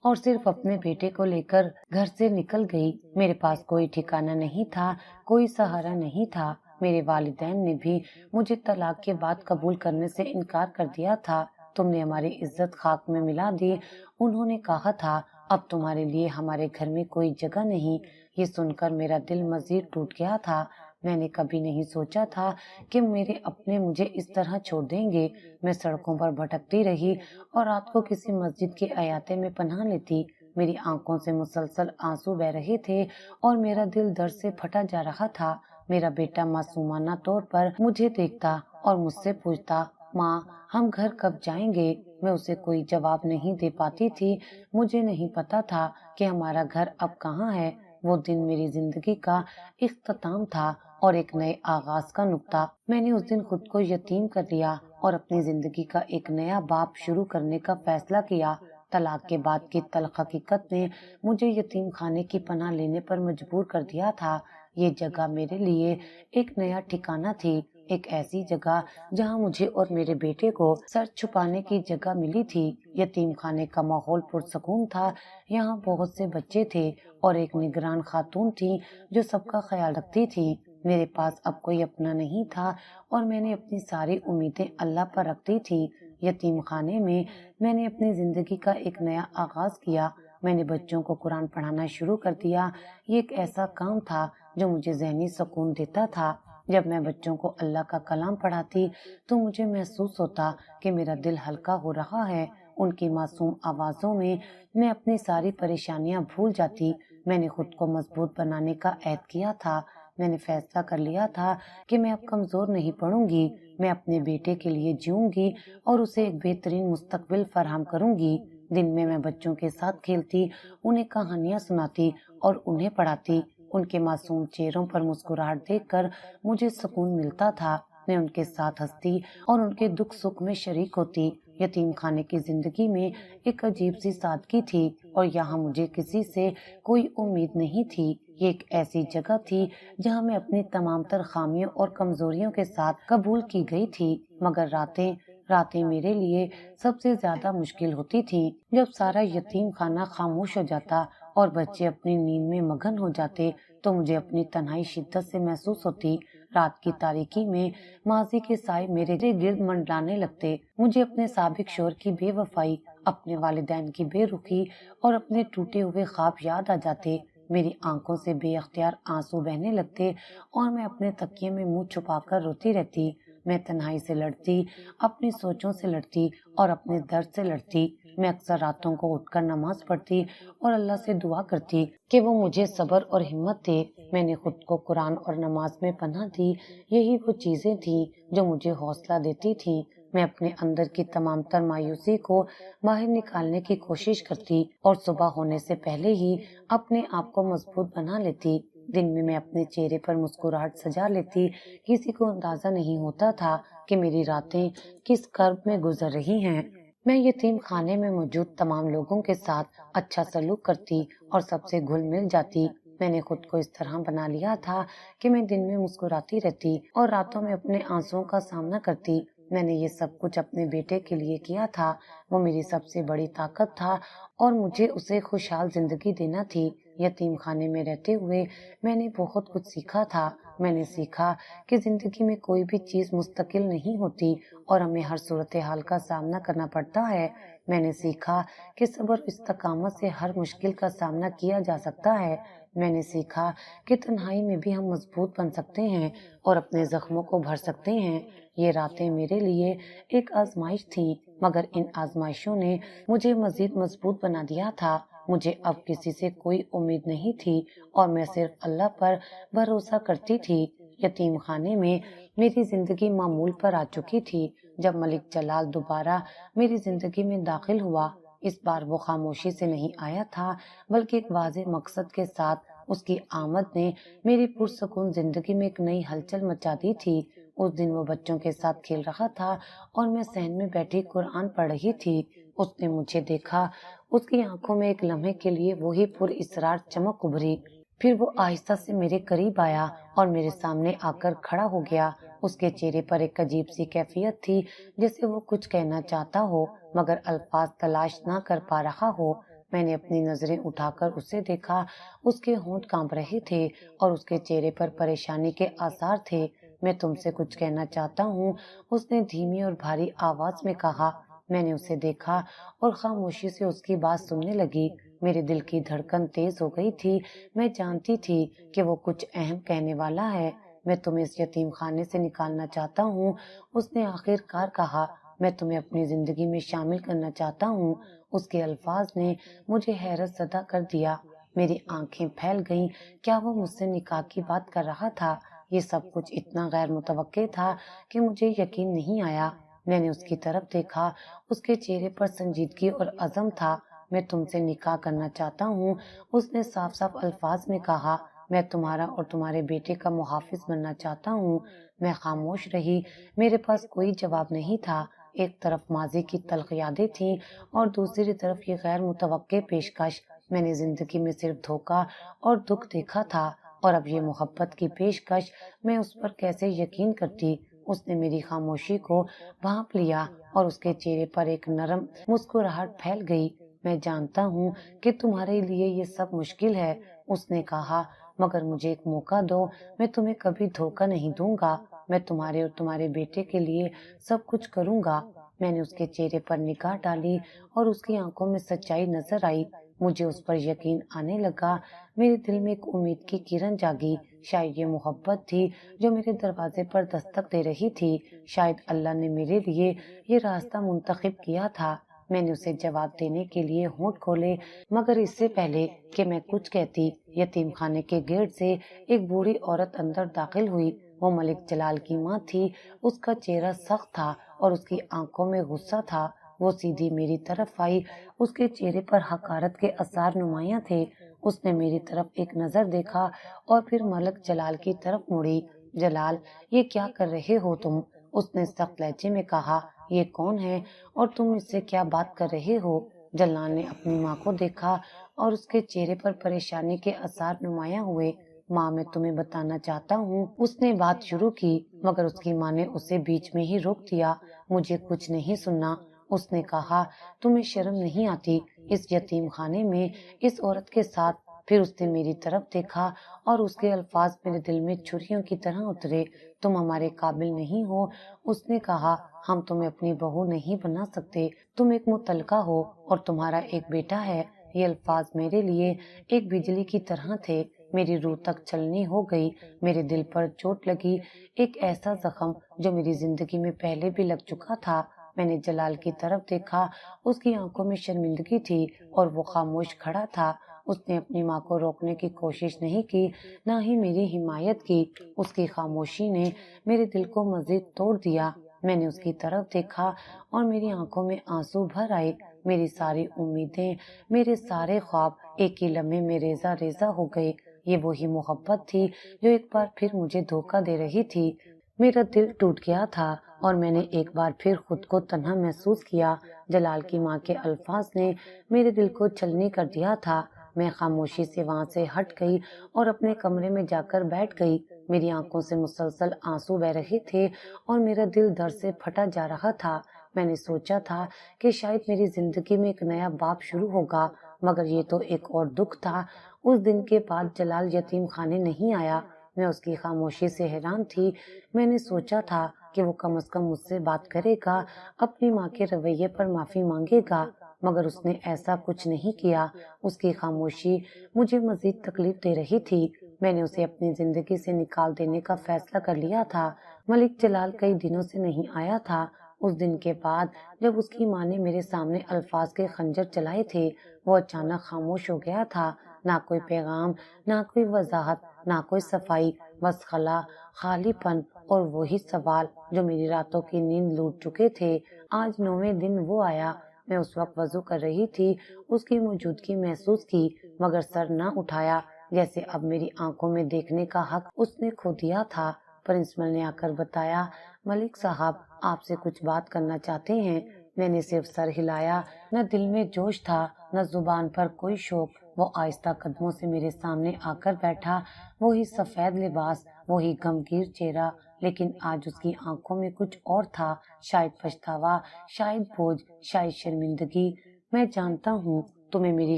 اور صرف اپنے بیٹے کو لے کر گھر سے نکل گئی۔ میرے پاس کوئی ٹھکانہ نہیں تھا، کوئی سہارا نہیں تھا۔ میرے والدین نے بھی مجھے طلاق کے بعد قبول کرنے سے انکار کر دیا تھا۔ تم نے ہماری عزت خاک میں ملا دی۔ انہوں نے کہا تھا اب تمہارے لیے ہمارے گھر میں کوئی جگہ نہیں۔ یہ سن کر میرا دل مزید ٹوٹ گیا تھا۔ میں نے کبھی نہیں سوچا تھا کہ میرے اپنے مجھے اس طرح چھوڑ دیں گے۔ میں سڑکوں پر بھٹکتی رہی اور رات کو کسی مسجد کے احاطے میں پناہ لیتی۔ میری آنکھوں سے مسلسل آنسو بہہ رہے تھے اور میرا دل درد سے پھٹا جا رہا تھا۔ میرا بیٹا معصومانہ طور پر مجھے دیکھتا اور مجھ سے پوچھتا ماں ہم گھر کب جائیں گے؟ میں اسے کوئی جواب نہیں دے پاتی تھی۔ مجھے نہیں پتا تھا کہ ہمارا گھر اب کہاں ہے۔ وہ دن میری زندگی کا اختتام تھا اور ایک نئے آغاز کا نقطہ۔ میں نے اس دن خود کو یتیم کر لیا اور اپنی زندگی کا ایک نیا باب شروع کرنے کا فیصلہ کیا۔ طلاق کے بعد کی تلخ حقیقت نے مجھے یتیم خانے کی پناہ لینے پر مجبور کر دیا تھا۔ یہ جگہ میرے لیے ایک نیا ٹھکانہ تھی، ایک ایسی جگہ جہاں مجھے اور میرے بیٹے کو سر چھپانے کی جگہ ملی تھی۔ یتیم خانے کا ماحول پرسکون تھا۔ یہاں بہت سے بچے تھے اور ایک نگران خاتون تھی جو سب کا خیال رکھتی تھی۔ میرے پاس اب کوئی اپنا نہیں تھا اور میں نے اپنی ساری امیدیں اللہ پر رکھ دی تھی۔ یتیم خانے میں نے اپنی زندگی کا ایک نیا آغاز کیا۔ میں نے بچوں کو قرآن پڑھانا شروع کر دیا۔ یہ ایک ایسا کام تھا جو مجھے ذہنی سکون دیتا تھا۔ جب میں بچوں کو اللہ کا کلام پڑھاتی تو مجھے محسوس ہوتا کہ میرا دل ہلکا ہو رہا ہے۔ ان کی معصوم آوازوں میں اپنی ساری پریشانیاں بھول جاتی۔ میں نے خود کو مضبوط بنانے کا عہد کیا تھا۔ میں نے فیصلہ کر لیا تھا کہ میں اب کمزور نہیں پڑوں گی۔ میں اپنے بیٹے کے لیے جیوں گی اور اسے ایک بہترین مستقبل فراہم کروں گی۔ دن میں بچوں کے ساتھ کھیلتی، انہیں کہانیاں سناتی اور انہیں پڑھاتی۔ ان کے معصوم چہروں پر مسکراہٹ دیکھ کر مجھے سکون ملتا تھا۔ میں ان کے ساتھ ہنستی اور ان کے دکھ سکھ میں شریک ہوتی۔ یتیم خانے کی زندگی میں ایک عجیب سی سادگی تھی اور یہاں مجھے کسی سے کوئی امید نہیں تھی۔ یہ ایک ایسی جگہ تھی جہاں میں اپنی تمام تر خامیوں اور کمزوریوں کے ساتھ قبول کی گئی تھی۔ مگر راتیں میرے لیے سب سے زیادہ مشکل ہوتی تھیں جب سارا یتیم خانہ خاموش ہو جاتا اور بچے اپنی نیند میں مگن ہو جاتے تو مجھے اپنی تنہائی شدت سے محسوس ہوتی۔ رات کی تاریکی میں ماضی کے سائے میرے گرد منڈلانے لگتے۔ مجھے اپنے سابق شوہر کی بے وفائی، اپنے والدین کی بے رخی اور اپنے ٹوٹے ہوئے خواب یاد آ جاتے۔ میری آنکھوں سے بے اختیار آنسو بہنے لگتے اور میں اپنے تکیے میں منہ چھپا کر روتی رہتی۔ میں تنہائی سے لڑتی، اپنی سوچوں سے لڑتی اور اپنے درد سے لڑتی۔ میں اکثر راتوں کو اٹھ کر نماز پڑھتی اور اللہ سے دعا کرتی کہ وہ مجھے صبر اور ہمت دے۔ میں نے خود کو قرآن اور نماز میں پناہ دی۔ یہی وہ چیزیں تھیں جو مجھے حوصلہ دیتی تھیں۔ میں اپنے اندر کی تمام تر مایوسی کو باہر نکالنے کی کوشش کرتی اور صبح ہونے سے پہلے ہی اپنے آپ کو مضبوط بنا لیتی۔ دن میں اپنے چہرے پر مسکراہٹ سجا لیتی۔ کسی کو اندازہ نہیں ہوتا تھا کہ میری راتیں کس کرب میں گزر رہی ہیں۔ میں یتیم خانے میں موجود تمام لوگوں کے ساتھ اچھا سلوک کرتی اور سب سے گھل مل جاتی۔ میں نے خود کو اس طرح بنا لیا تھا کہ میں دن میں مسکراتی رہتی اور راتوں میں اپنے آنسوؤں کا سامنا کرتی۔ میں نے یہ سب کچھ اپنے بیٹے کے لیے کیا تھا۔ وہ میری سب سے بڑی طاقت تھا اور مجھے اسے خوشحال زندگی دینا تھی۔ یتیم خانے میں رہتے ہوئے میں نے بہت کچھ سیکھا تھا۔ میں نے سیکھا کہ زندگی میں کوئی بھی چیز مستقل نہیں ہوتی اور ہمیں ہر صورتحال کا سامنا کرنا پڑتا ہے۔ میں نے سیکھا کہ صبر اور استقامت سے ہر مشکل کا سامنا کیا جا سکتا ہے۔ میں نے سیکھا کہ تنہائی میں بھی ہم مضبوط بن سکتے ہیں اور اپنے زخموں کو بھر سکتے ہیں۔ یہ راتیں میرے لیے ایک آزمائش تھیں، مگر ان آزمائشوں نے مجھے مزید مضبوط بنا دیا تھا۔ مجھے اب کسی سے کوئی امید نہیں تھی اور میں صرف اللہ پر بھروسہ کرتی تھی۔ یتیم خانے میں میری زندگی معمول پر آ چکی تھی۔ جب ملک جلال دوبارہ میری زندگی میں داخل ہوا، اس بار وہ خاموشی سے نہیں آیا تھا بلکہ ایک واضح مقصد کے ساتھ۔ اس کی آمد نے میری پرسکون زندگی میں ایک نئی ہلچل مچا دی تھی۔ اس دن وہ بچوں کے ساتھ کھیل رہا تھا اور میں صحن میں بیٹھی قرآن پڑھ رہی تھی۔ اس نے مجھے دیکھا۔ اس کی آنکھوں میں ایک لمحے کے لیے وہی پر اسرار چمک ابھری۔ پھر وہ آہستہ سے میرے قریب آیا اور میرے سامنے آ کر کھڑا ہو گیا۔ اس کے چہرے پر ایک عجیب سی کیفیت تھی، جیسے وہ کچھ کہنا چاہتا ہو مگر الفاظ تلاش نہ کر پا رہا ہو۔ میں نے اپنی نظریں اٹھا کر اسے دیکھا۔ اس کے ہونٹ کانپ رہے تھے اور اس کے چہرے پر پریشانی کے آثار تھے۔ میں تم سے کچھ کہنا چاہتا ہوں، اس نے دھیمی اور بھاری آواز میں کہا۔ میں نے اسے دیکھا اور خاموشی سے اس کی بات سننے لگی۔ میرے دل کی دھڑکن تیز ہو گئی تھی۔ میں جانتی تھی کہ وہ کچھ اہم کہنے والا ہے۔ میں تمہیں اس یتیم خانے سے نکالنا چاہتا ہوں، اس نے آخر کار کہا۔ میں تمہیں اپنی زندگی میں شامل کرنا چاہتا ہوں۔ اس کے الفاظ نے مجھے حیرت زدہ کر دیا۔ میری آنکھیں پھیل گئیں۔ کیا وہ مجھ سے نکاح کی بات کر رہا تھا؟ یہ سب کچھ اتنا غیر متوقع تھا کہ مجھے یقین نہیں آیا۔ میں نے اس کی طرف دیکھا۔ اس کے چہرے پر سنجیدگی اور عزم تھا۔ میں تم سے نکاح کرنا چاہتا ہوں، اس نے صاف صاف الفاظ میں کہا۔ میں تمہارا اور تمہارے بیٹے کا محافظ بننا چاہتا ہوں۔ میں خاموش رہی۔ میرے پاس کوئی جواب نہیں تھا۔ ایک طرف ماضی کی تلخ یادیں تھیں اور دوسری طرف یہ غیر متوقع پیشکش۔ میں نے زندگی میں صرف دھوکہ اور دکھ دیکھا تھا، اور اب یہ محبت کی پیشکش، میں اس پر کیسے یقین کرتی؟ اس نے میری خاموشی کو بھانپ لیا اور اس کے چہرے پر ایک نرم مسکراہٹ پھیل گئی۔ میں جانتا ہوں کہ تمہارے لیے یہ سب مشکل ہے، اس نے کہا، مگر مجھے ایک موقع دو۔ میں تمہیں کبھی دھوکہ نہیں دوں گا۔ میں تمہارے اور تمہارے بیٹے کے لیے سب کچھ کروں گا۔ میں نے اس کے چہرے پر نگاہ ڈالی اور اس کی آنکھوں میں سچائی نظر آئی۔ مجھے اس پر یقین آنے لگا۔ میرے دل میں ایک امید کی کرن جاگی۔ شاید یہ محبت تھی جو میرے دروازے پر دستک دے رہی تھی۔ شاید اللہ نے میرے لیے یہ راستہ منتخب کیا تھا۔ میں نے اسے جواب دینے کے لیے ہونٹ کھولے، مگر اس سے پہلے کہ میں کچھ کہتی، یتیم خانے کے گیٹ سے ایک بوڑھی عورت اندر داخل ہوئی۔ وہ ملک جلال کی ماں تھی۔ اس کا چہرہ سخت تھا اور اس کی آنکھوں میں غصہ تھا۔ وہ سیدھی میری طرف آئی۔ اس کے چہرے پر حقارت کے آثار نمایاں تھے۔ اس نے میری طرف ایک نظر دیکھا اور پھر ملک جلال کی طرف مڑی۔ جلال، یہ کیا کر رہے ہو تم؟ اس نے سخت لہجے میں کہا۔ یہ کون ہے اور تم اس سے کیا بات کر رہے ہو؟ جلال نے اپنی ماں کو دیکھا اور اس کے چہرے پر پریشانی کے آثار نمایاں ہوئے۔ ماں، میں تمہیں بتانا چاہتا ہوں، اس نے بات شروع کی، مگر اس کی ماں نے اسے بیچ میں ہی روک دیا۔ مجھے کچھ نہیں سننا، اس نے کہا۔ تمہیں شرم نہیں آتی اس یتیم خانے میں اس عورت کے ساتھ؟ پھر اس نے میری طرف دیکھا اور اس کے الفاظ میرے دل میں چھریوں کی طرح اترے۔ تم ہمارے قابل نہیں ہو، اس نے کہا۔ ہم تمہیں اپنی بہو نہیں بنا سکتے۔ تم ایک مطلقہ ہو اور تمہارا ایک بیٹا ہے۔ یہ الفاظ میرے لیے ایک بجلی کی طرح تھے۔ میری روح تک چلنی ہو گئی۔ میرے دل پر چوٹ لگی، ایک ایسا زخم جو میری زندگی میں پہلے بھی لگ چکا تھا۔ میں نے جلال کی طرف دیکھا۔ اس کی آنکھوں میں شرمندگی تھی اور وہ خاموش کھڑا تھا۔ اس نے اپنی ماں کو روکنے کی کوشش نہیں کی، نہ ہی میری حمایت کی۔ اس کی خاموشی نے میرے دل کو مزید توڑ دیا۔ میں نے اس کی طرف دیکھا اور میری آنکھوں میں آنسو بھر آئے۔ میری ساری امیدیں، میرے سارے خواب ایک ہی لمحے میں ریزہ ریزہ ہو گئے۔ یہ وہی محبت تھی جو ایک بار پھر مجھے دھوکہ دے رہی تھی۔ میرا دل ٹوٹ گیا تھا اور میں نے ایک بار پھر خود کو تنہا محسوس کیا۔ جلال کی ماں کے الفاظ نے میرے دل کو چھلنی کر دیا تھا۔ میں خاموشی سے وہاں سے ہٹ گئی اور اپنے کمرے میں جا کر بیٹھ گئی۔ میری آنکھوں سے مسلسل آنسو بہہ رہے تھے اور میرا دل درد سے پھٹا جا رہا تھا۔ میں نے سوچا تھا کہ شاید میری زندگی میں ایک نیا باب شروع ہوگا، مگر یہ تو ایک اور دکھ تھا۔ اس دن کے بعد جلال یتیم خانے نہیں آیا۔ میں اس کی خاموشی سے حیران تھی۔ میں نے سوچا تھا کہ وہ کم از کم مجھ سے بات کرے گا، اپنی ماں کے رویے پر معافی مانگے گا، مگر اس نے ایسا کچھ نہیں کیا۔ اس کی خاموشی مجھے مزید تکلیف دے رہی تھی۔ میں نے اسے اپنی زندگی سے نکال دینے کا فیصلہ کر لیا تھا۔ ملک جلال کئی دنوں سے نہیں آیا تھا۔ اس دن کے بعد جب اس کی ماں نے میرے سامنے الفاظ کے خنجر چلائے تھے، وہ اچانک خاموش ہو گیا تھا۔ نہ کوئی پیغام، نہ کوئی وضاحت، نہ کوئی صفائی، بس خلا، خالی پن اور وہی سوال جو میری راتوں کی نیند لوٹ چکے تھے۔ آج 9ویں دن وہ آیا۔ میں اس وقت وضو کر رہی تھی، اس کی موجودگی محسوس کی، مگر سر نہ اٹھایا، جیسے اب میری آنکھوں میں دیکھنے کا حق اس نے کھو دیا تھا۔ پرنسپل نے آ کر بتایا، ملک صاحب آپ سے کچھ بات کرنا چاہتے ہیں۔ میں نے صرف سر ہلایا۔ نہ دل میں جوش تھا، نہ زبان پر کوئی شوق۔ وہ آہستہ قدموں سے میرے سامنے آ کر بیٹھا، وہی سفید لباس، وہی غمگین چہرہ، لیکن آج اس کی آنکھوں میں کچھ اور تھا، شاید پچھتاوا، شاید بوجھ، شاید شرمندگی۔ میں جانتا ہوں تمہیں میری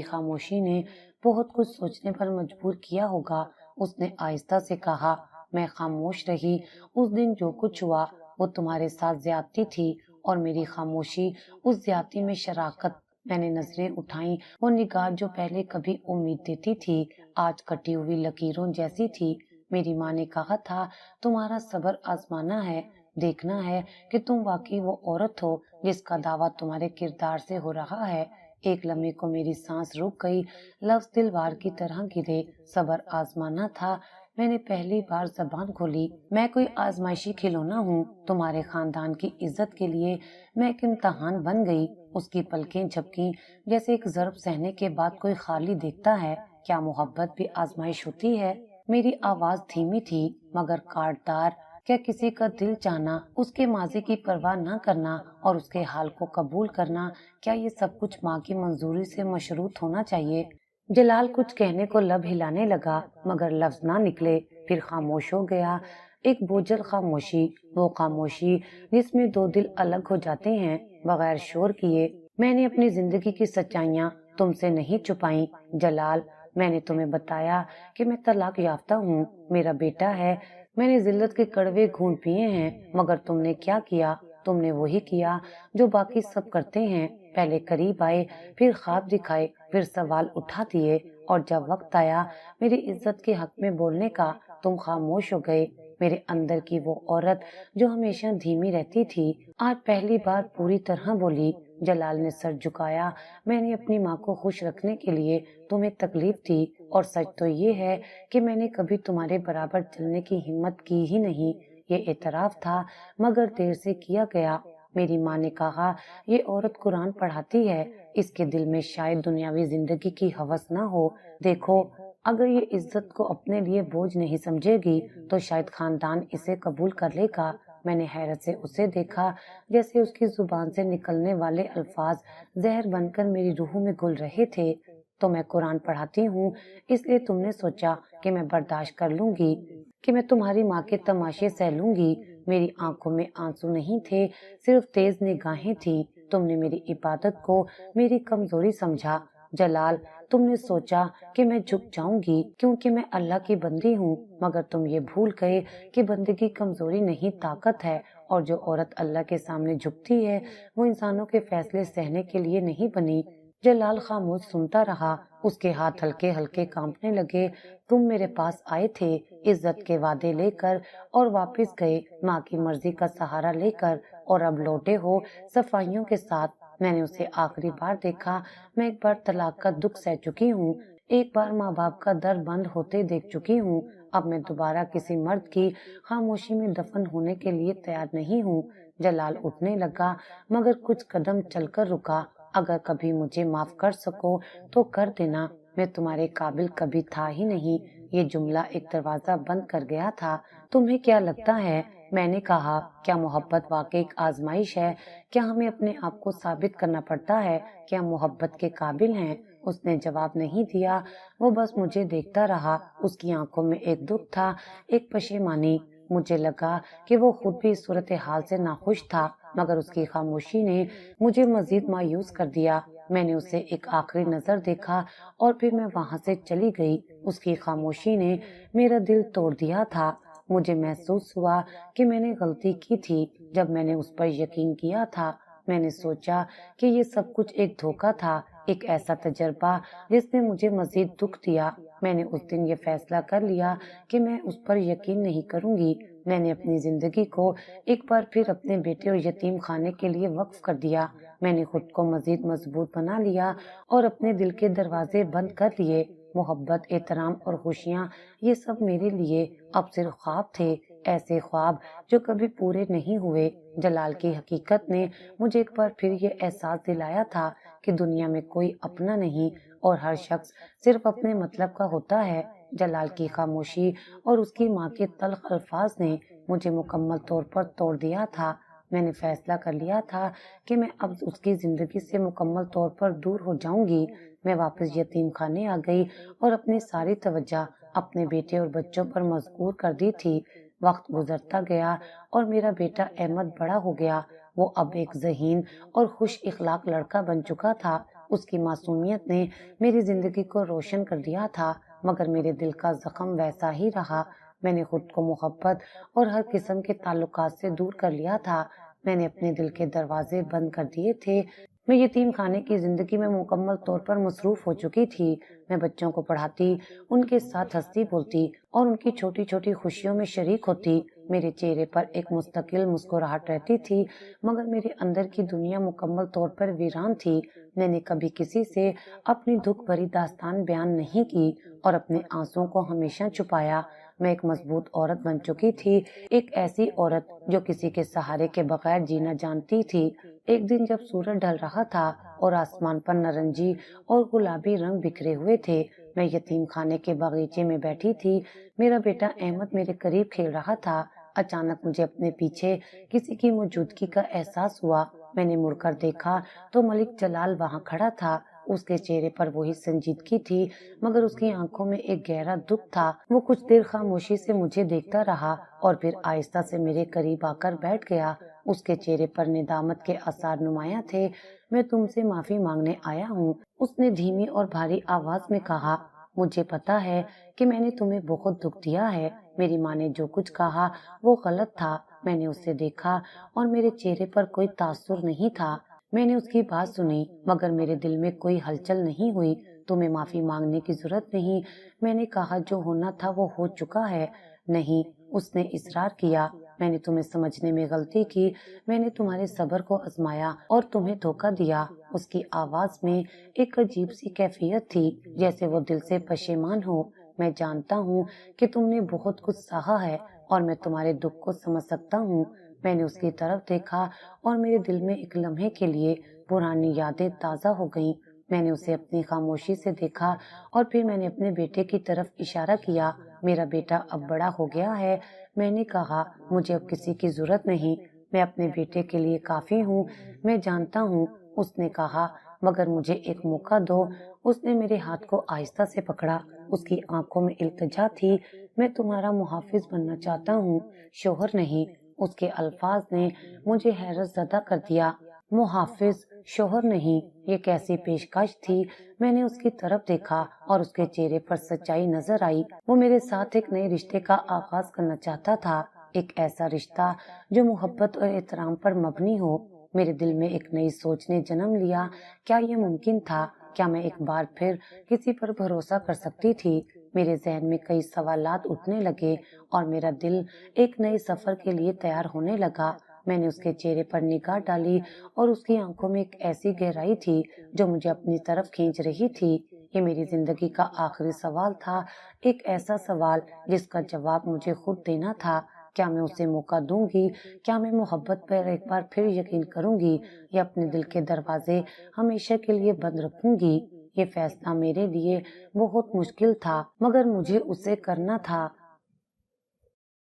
خاموشی نے بہت کچھ سوچنے پر مجبور کیا ہوگا، اس نے آہستہ سے کہا۔ میں خاموش رہی۔ اس دن جو کچھ ہوا وہ تمہارے ساتھ زیادتی تھی اور میری خاموشی اس زیادتی میں شراکت۔ میں نے نظریں اٹھائیں، وہ نگاہ جو پہلے کبھی امید دیتی تھی آج کٹی ہوئی لکیروں جیسی تھی۔ میری ماں نے کہا تھا تمہارا صبر آزمانا ہے، دیکھنا ہے کہ تم واقعی وہ عورت ہو جس کا دعویٰ تمہارے کردار سے ہو رہا ہے۔ ایک لمحے کو میری سانس رک گئی، لفظ دل وار کی طرح گرے۔ صبر آزمانا تھا، میں نے پہلی بار زبان کھولی۔ میں کوئی آزمائشی کھلونا ہوں، تمہارے خاندان کی عزت کے لیے میں ایک امتحان بن گئی۔ اس کی پلکیں جھپکیں جیسے ایک ضرب سہنے کے بعد کوئی خالی دیکھتا ہے۔ کیا محبت بھی آزمائش ہوتی ہے؟ میری آواز دھیمی تھی مگر کاٹدار۔ کیا کسی کا دل چاہنا، اس کے ماضی کی پرواہ نہ کرنا اور اس کے حال کو قبول کرنا، کیا یہ سب کچھ ماں کی منظوری سے مشروط ہونا چاہیے؟ جلال کچھ کہنے کو لب ہلانے لگا مگر لفظ نہ نکلے، پھر خاموش ہو گیا۔ ایک بوجھل خاموشی، وہ خاموشی جس میں دو دل الگ ہو جاتے ہیں بغیر شور کیے۔ میں نے اپنی زندگی کی سچائیاں تم سے نہیں چھپائیں جلال۔ میں نے تمہیں بتایا کہ میں طلاق یافتہ ہوں، میرا بیٹا ہے، میں نے ذلت کے کڑوے گھونٹ پیے ہیں، مگر تم نے کیا کیا؟ تم نے وہی کیا جو باقی سب کرتے ہیں، پہلے قریب آئے، پھر خواب دکھائے، پھر سوال اٹھا دیے، اور جب وقت آیا میری عزت کے حق میں بولنے کا تم خاموش ہو گئے۔ میرے اندر کی وہ عورت جو ہمیشہ دھیمی رہتی تھی آج پہلی بار پوری طرح بولی۔ جلال نے سر جھکایا۔ میں نے اپنی ماں کو خوش رکھنے کے لیے تمہیں تکلیف دی، اور سچ تو یہ ہے کہ میں نے کبھی تمہارے برابر چلنے کی ہمت کی ہی نہیں۔ یہ اعتراف تھا مگر دیر سے کیا گیا۔ میری ماں نے کہا یہ عورت قرآن پڑھاتی ہے، اس کے دل میں شاید دنیاوی زندگی کی ہوس نہ ہو۔ دیکھو اگر یہ عزت کو اپنے لیے بوجھ نہیں سمجھے گی تو شاید خاندان اسے قبول کر لے گا۔ میں نے حیرت سے اسے دیکھا جیسے اس کی زبان سے نکلنے والے الفاظ زہر بن کر میری روح میں گل رہے تھے۔ تو میں قرآن پڑھاتی ہوں اس لیے تم نے سوچا کہ میں برداشت کر لوں گی، کہ میں تمہاری ماں کے تماشے سہ لوں گی؟ میری آنکھوں میں آنسو نہیں تھے، صرف تیز نگاہیں تھیں۔ تم نے میری عبادت کو میری کمزوری سمجھا جلال۔ تم نے سوچا کہ میں جھک جاؤں گی کیونکہ میں اللہ کی بندی ہوں، مگر تم یہ بھول گئے کہ بندگی کمزوری نہیں طاقت ہے، اور جو عورت اللہ کے سامنے جھکتی ہے وہ انسانوں کے فیصلے سہنے کے لیے نہیں بنی۔ جلال خاموش سنتا رہا، اس کے ہاتھ ہلکے ہلکے کانپنے لگے۔ تم میرے پاس آئے تھے عزت کے وعدے لے کر اور واپس گئے ماں کی مرضی کا سہارا لے کر، اور اب لوٹے ہو صفائیوں کے ساتھ۔ میں نے اسے آخری بار دیکھا، میں ایک بار طلاق کا دکھ سہ چکی ہوں، ایک بار ماں باپ کا در بند ہوتے دیکھ چکی ہوں۔ اب میں دوبارہ کسی مرد کی خاموشی میں دفن ہونے کے لیے تیار نہیں ہوں۔ جلال اٹھنے لگا مگر کچھ قدم چل کر رکا۔ اگر کبھی مجھے معاف کر سکو تو کر دینا، میں تمہارے قابل کبھی تھا ہی نہیں۔ یہ جملہ ایک دروازہ بند کر گیا تھا۔ تمہیں کیا لگتا ہے؟ میں نے کہا کیا محبت واقعی ایک آزمائش ہے؟ کیا ہمیں اپنے آپ کو ثابت کرنا پڑتا ہے کہ ہم محبت کے قابل ہیں؟ اس نے جواب نہیں دیا، وہ بس مجھے دیکھتا رہا۔ اس کی آنکھوں میں ایک دکھ تھا، ایک پشیمانی۔ مجھے لگا کہ وہ خود بھی اس صورتحال سے ناخوش تھا، مگر اس کی خاموشی نے مجھے مزید مایوس کر دیا۔ میں نے اسے ایک آخری نظر دیکھا اور پھر میں وہاں سے چلی گئی۔ اس کی خاموشی نے میرا دل توڑ دیا تھا۔ مجھے محسوس ہوا کہ میں نے غلطی کی تھی جب میں نے اس پر یقین کیا تھا۔ میں نے سوچا کہ یہ سب کچھ ایک دھوکہ تھا، ایک ایسا تجربہ جس نے مجھے مزید دکھ دیا۔ میں نے اس دن یہ فیصلہ کر لیا کہ میں اس پر یقین نہیں کروں گی۔ میں نے اپنی زندگی کو ایک بار پھر اپنے بیٹے اور یتیم خانے کے لیے وقف کر دیا۔ میں نے خود کو مزید مضبوط بنا لیا اور اپنے دل کے دروازے بند کر لیے۔ محبت، احترام اور خوشیاں، یہ سب میرے لیے اب صرف خواب تھے، ایسے خواب جو کبھی پورے نہیں ہوئے۔ جلال کی حقیقت نے مجھے ایک بار پھر یہ احساس دلایا تھا کہ دنیا میں کوئی اپنا نہیں اور ہر شخص صرف اپنے مطلب کا ہوتا ہے۔ جلال کی خاموشی اور اس کی ماں کے تلخ الفاظ نے مجھے مکمل طور پر توڑ دیا تھا۔ میں نے فیصلہ کر لیا تھا کہ میں اب اس کی زندگی سے مکمل طور پر دور ہو جاؤں گی۔ میں واپس یتیم خانے آ گئی اور اپنی ساری توجہ اپنے بیٹے اور بچوں پر مذکور کر دی تھی۔ وقت گزرتا گیا اور میرا بیٹا احمد بڑا ہو گیا۔ وہ اب ایک ذہین اور خوش اخلاق لڑکا بن چکا تھا۔ اس کی معصومیت نے میری زندگی کو روشن کر دیا تھا، مگر میرے دل کا زخم ویسا ہی رہا۔ میں نے خود کو محبت اور ہر قسم کے تعلقات سے دور کر لیا تھا۔ میں نے اپنے دل کے دروازے بند کر دیے تھے۔ میں یتیم خانے کی زندگی میں مکمل طور پر مصروف ہو چکی تھی۔ میں بچوں کو پڑھاتی، ان کے ساتھ ہنستی بولتی اور ان کی چھوٹی چھوٹی خوشیوں میں شریک ہوتی۔ میرے چہرے پر ایک مستقل مسکراہٹ رہتی تھی، مگر میرے اندر کی دنیا مکمل طور پر ویران تھی۔ میں نے کبھی کسی سے اپنی دکھ بھری داستان بیان نہیں کی اور اپنے آنسوؤں کو ہمیشہ چھپایا۔ میں ایک مضبوط عورت بن چکی تھی، ایک ایسی عورت جو کسی کے سہارے کے بغیر جینا جانتی تھی۔ ایک دن جب سورج ڈھل رہا تھا اور آسمان پر نارنجی اور گلابی رنگ بکھرے ہوئے تھے، میں یتیم خانے کے باغیچے میں بیٹھی تھی۔ میرا بیٹا احمد میرے قریب کھیل رہا تھا۔ اچانک مجھے اپنے پیچھے کسی کی موجودگی کا احساس ہوا۔ میں نے مڑ کر دیکھا تو ملک جلال وہاں کھڑا تھا۔ اس کے چہرے پر وہی سنجیدگی تھی، مگر اس کی آنکھوں میں ایک گہرا دکھ تھا۔ وہ کچھ دیر خاموشی سے مجھے دیکھتا رہا اور پھر آہستہ سے میرے قریب آ کر بیٹھ گیا۔ اس کے چہرے پر ندامت کے آثار نمایاں تھے۔ میں تم سے معافی مانگنے آیا ہوں، اس نے دھیمی اور بھاری آواز میں کہا۔ مجھے پتا ہے کہ میں نے تمہیں بہت دکھ دیا ہے۔ میری ماں نے جو کچھ کہا وہ غلط تھا۔ میں نے اسے دیکھا اور میرے چہرے پر کوئی تاثر نہیں تھا۔ میں نے اس کی بات سنی، مگر میرے دل میں کوئی ہلچل نہیں ہوئی۔ تمہیں معافی مانگنے کی ضرورت نہیں، میں نے کہا، جو ہونا تھا وہ ہو چکا ہے۔ نہیں، اس نے اصرار کیا، میں نے تمہیں سمجھنے میں غلطی کی، میں نے تمہارے صبر کو آزمایا اور تمہیں دھوکہ دیا۔ اس کی آواز میں ایک عجیب سی کیفیت تھی، جیسے وہ دل سے پشیمان ہو۔ میں جانتا ہوں کہ تم نے بہت کچھ سہا ہے اور میں تمہارے دکھ کو سمجھ سکتا ہوں۔ میں نے اس کی طرف دیکھا اور میرے دل میں ایک لمحے کے لیے پرانی یادیں تازہ ہو گئیں۔ میں نے اسے اپنی خاموشی سے دیکھا اور پھر میں نے اپنے بیٹے کی طرف اشارہ کیا۔ میرا بیٹا اب بڑا ہو گیا ہے، میں نے کہا، مجھے اب کسی کی ضرورت نہیں، میں اپنے بیٹے کے لیے کافی ہوں۔ میں جانتا ہوں، اس نے کہا، مگر مجھے ایک موقع دو۔ اس نے میرے ہاتھ کو آہستہ سے پکڑا، اس کی آنکھوں میں التجا تھی۔ میں تمہارا محافظ بننا چاہتا ہوں، شوہر نہیں۔ اس کے الفاظ نے مجھے حیرت زدہ کر دیا۔ محافظ، شوہر نہیں، یہ کیسی پیشکش تھی؟ میں نے اس کی طرف دیکھا اور اس کے چہرے پر سچائی نظر آئی۔ وہ میرے ساتھ ایک نئے رشتے کا آغاز کرنا چاہتا تھا، ایک ایسا رشتہ جو محبت اور احترام پر مبنی ہو۔ میرے دل میں ایک نئی سوچ نے جنم لیا۔ کیا یہ ممکن تھا؟ کیا میں ایک بار پھر کسی پر بھروسہ کر سکتی تھی؟ میرے ذہن میں کئی سوالات اٹھنے لگے اور میرا دل ایک نئے سفر کے لیے تیار ہونے لگا۔ میں نے اس کے چہرے پر نگاہ ڈالی اور اس کی آنکھوں میں ایک ایسی گہرائی تھی جو مجھے اپنی طرف کھینچ رہی تھی۔ یہ میری زندگی کا آخری سوال تھا، ایک ایسا سوال جس کا جواب مجھے خود دینا تھا۔ کیا میں اسے موقع دوں گی؟ کیا میں محبت پر ایک بار پھر یقین کروں گی یا اپنے دل کے دروازے ہمیشہ کے لیے بند رکھوں گی؟ یہ فیصلہ میرے لیے بہت مشکل تھا، مگر مجھے اسے کرنا تھا۔